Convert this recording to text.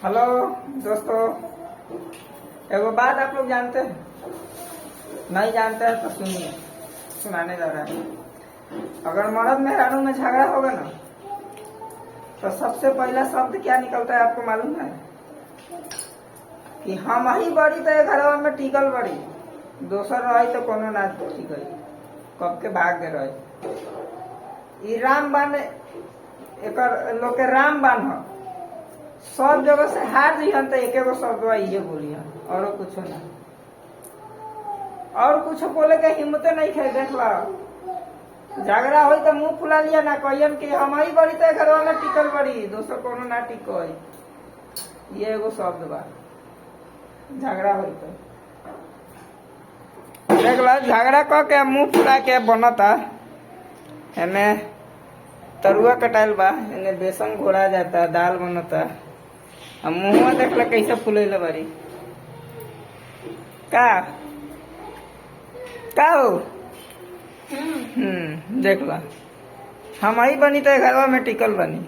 Hello दोस्तों, एगो बात आप लोग जानते हैं? नहीं जानते हैं तो सुनिए, सुनाने जा रहा है। अगर मर्द मेहरानू में झगड़ा होगा ना, तो सबसे पहला शब्द क्या निकलता है आपको मालूम है? कि हम ही बड़ी तो घरवा में टिकल बड़ी, दोसर रही तो कोनो ना टिक, कब के भाग गए रहे। ई राम बान एक लोग के राम बान हो, सब जगह से हार जइहन तो एक एगो शब्द ये बोलिहन, और कुछ ना, और कुछ बोले के हिम्मते नहीं खे। देख ला, झगड़ा हो तो मुंह फुला लिया ना, कहियन कि हम ही बड़ी तो घरवा में टिकल बड़ी, दोसर कोनो ना टिको। ये एगो शब्द बा। झगड़ा हो तो देख ला, झगड़ा क के मुंह फुला के बनता। एमे तरुआ कटाइल बा, एने बेसन घोड़ा जाता, दाल बनता। अब मुँह देखला कैसे फुलेला बारी। का का हो? देख ला, हम ही बनी तो घरवा में टिकल बनी।